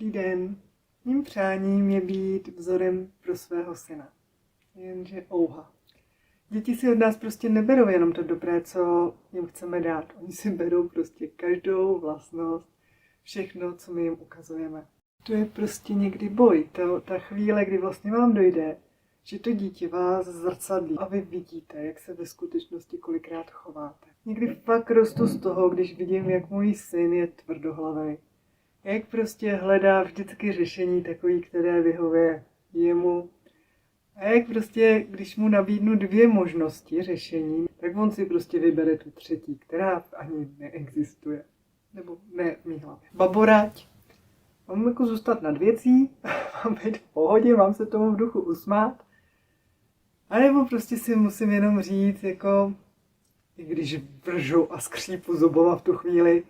Dobrý den. Mým přáním je být vzorem pro svého syna. Jenže ouha. Děti si od nás prostě neberou jenom to dobré, co jim chceme dát. Oni si berou prostě každou vlastnost, všechno, co my jim ukazujeme. To je prostě někdy boj. Ta chvíle, kdy vlastně vám dojde, že to dítě vás zrcadlí a vy vidíte, jak se ve skutečnosti kolikrát chováte. Někdy fakt rostu z toho, když vidím, jak můj syn je tvrdohlavý. Jak prostě hledá vždycky řešení takový, které vyhovuje jemu. A jak prostě, když mu nabídnu 2 možnosti řešení, tak on si prostě vybere tu třetí, která ani neexistuje. Nebo ne v mý hlavě. Baborať. Mám jako zůstat nad věcí, mám být v pohodě, mám se tomu v duchu usmát. A nebo prostě si musím jenom říct, jako, i když vržu a skřípu zubova v tu chvíli,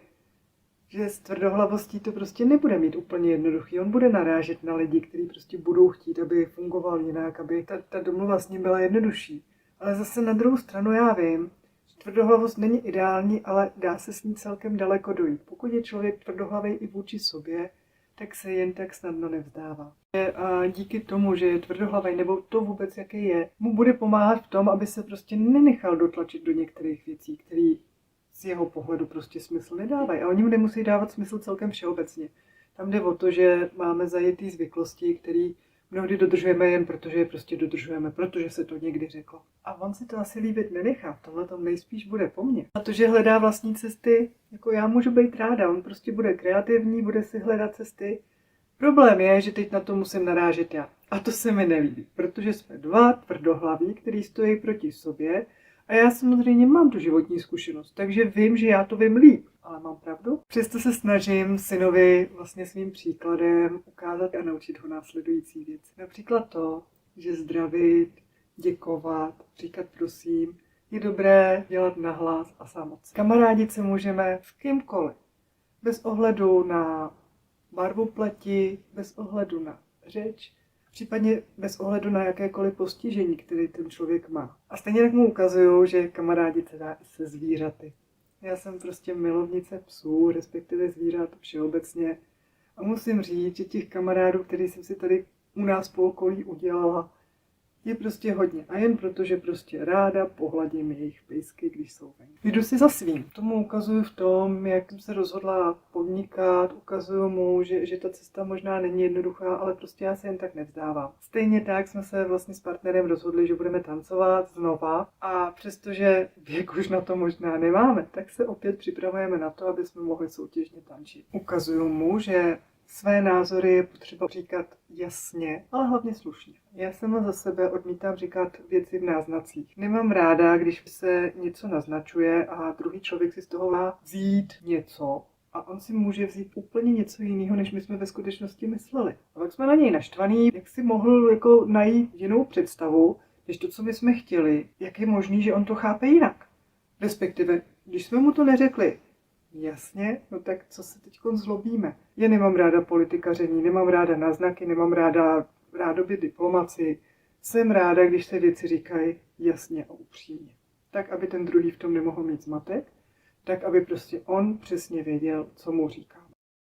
že s tvrdohlavostí to prostě nebude mít úplně jednoduchý. On bude narážet na lidi, kteří prostě budou chtít, aby fungoval jinak, aby ta domluva s ním byla jednodušší. Ale zase na druhou stranu já vím, že tvrdohlavost není ideální, ale dá se s ní celkem daleko dojít. Pokud je člověk tvrdohlavý i vůči sobě, tak se jen tak snadno nevzdává. A díky tomu, že je tvrdohlavý, nebo to vůbec jaký je, mu bude pomáhat v tom, aby se prostě nenechal dotlačit do některých věcí, které z jeho pohledu prostě smysl nedávají. A oni mu nemusí dávat smysl celkem všeobecně. Tam jde o to, že máme zajetý zvyklosti, které mnohdy dodržujeme jen protože je prostě dodržujeme, protože se to někdy řeklo. A on si to asi líbit nenechá, v tomhle tom nejspíš bude po mně. A to, že hledá vlastní cesty, jako já můžu být ráda, on prostě bude kreativní, bude si hledat cesty. Problém je, že teď na to musím narážet já. A to se mi nelíbí, protože jsme 2 tvrdohlaví, který stojí proti sobě. A já samozřejmě mám tu životní zkušenost, takže vím, že já to vím líp. Ale mám pravdu? Přesto se snažím synovi vlastně svým příkladem ukázat a naučit ho následující věci. Například to, že zdravit, děkovat, říkat prosím, je dobré dělat nahlas a samoc. Kamarádit se můžeme s kýmkoliv. Bez ohledu na barvu pleti, bez ohledu na řeč, případně bez ohledu na jakékoliv postižení, který ten člověk má. A stejně tak mu ukazuju, že kamarádit se dá i se zvířaty. Já jsem prostě milovnice psů, respektive zvířat všeobecně. A musím říct, že těch kamarádů, který jsem si tady u nás po okolí udělala, je prostě hodně. A jen proto, že prostě ráda pohladím jejich pejsky, když jsou venku. Jdu si za svým. Tomu ukazuju v tom, jak jsem se rozhodla podnikat, ukazuju mu, že ta cesta možná není jednoduchá, ale prostě já se jen tak nevzdávám. Stejně tak jsme se vlastně s partnerem rozhodli, že budeme tancovat znova a přestože věk už na to možná nemáme, tak se opět připravujeme na to, aby jsme mohli soutěžně tančit. Ukazuju mu, že své názory je potřeba říkat jasně, ale hlavně slušně. Já sama za sebe odmítám říkat věci v náznacích. Nemám ráda, když se něco naznačuje a druhý člověk si z toho má vzít něco a on si může vzít úplně něco jiného, než my jsme ve skutečnosti mysleli. A pak jsme na něj naštvaný, jak si mohl jako najít jinou představu, než to, co my jsme chtěli, jak je možný, že on to chápe jinak. Respektive, když jsme mu to neřekli, jasně, no tak co se teď zlobíme? Já nemám ráda politikaření, nemám ráda náznaky, nemám rádoby diplomaci. Jsem ráda, když se věci říkají jasně a upřímně. Tak, aby ten druhý v tom nemohl mít zmatek, tak, aby prostě on přesně věděl, co mu říkáme.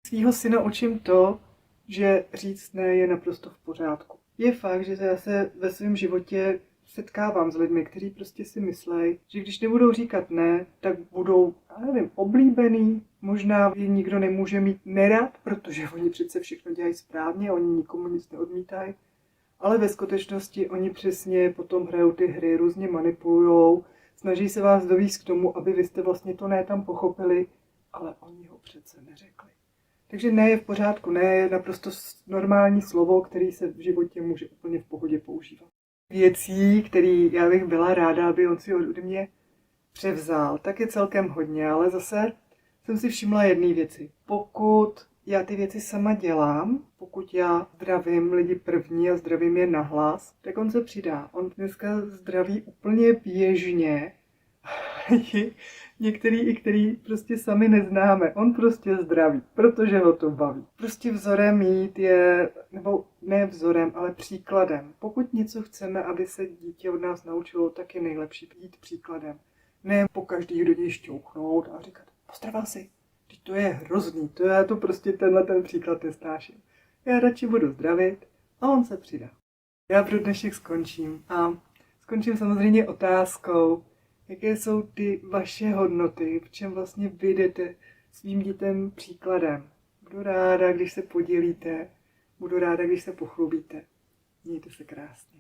Svýho syna učím to, že říct ne je naprosto v pořádku. Je fakt, že já se ve svém životě setkávám s lidmi, kteří prostě si myslejí, že když nebudou říkat ne, tak budou, já nevím, oblíbený. Možná je nikdo nemůže mít nerad, protože oni přece všechno dělají správně, oni nikomu nic neodmítají. Ale ve skutečnosti oni přesně potom hrajou ty hry, různě manipulujou, snaží se vás dovést k tomu, aby vy jste vlastně to ne tam pochopili, ale oni ho přece neřekli. Takže ne je v pořádku, ne je naprosto normální slovo, který se v životě může úplně v pohodě používat. Věcí, které já bych byla ráda, aby on si ode mě převzal, tak je celkem hodně, ale zase jsem si všimla jedné věci. Pokud já ty věci sama dělám, pokud já zdravím lidi první a zdravím je nahlas, tak on se přidá. On dneska zdraví úplně běžně, některý i který prostě sami neznáme. On prostě zdraví, protože ho to baví. Prostě vzorem mít je, nebo ne vzorem, ale příkladem. Pokud něco chceme, aby se dítě od nás naučilo, tak je nejlepší jít příkladem. Ne po každý do něj šťouchnout a říkat, postaral si, To je hrozný, to já to prostě tenhle ten příklad nesnáším. Já radši budu zdravit a on se přidá. Já pro dnešek skončím a skončím samozřejmě otázkou, jaké jsou ty vaše hodnoty, v čem vlastně vy jdete svým dětem příkladem. Budu ráda, když se podělíte, budu ráda, když se pochlubíte. Mějte se krásně.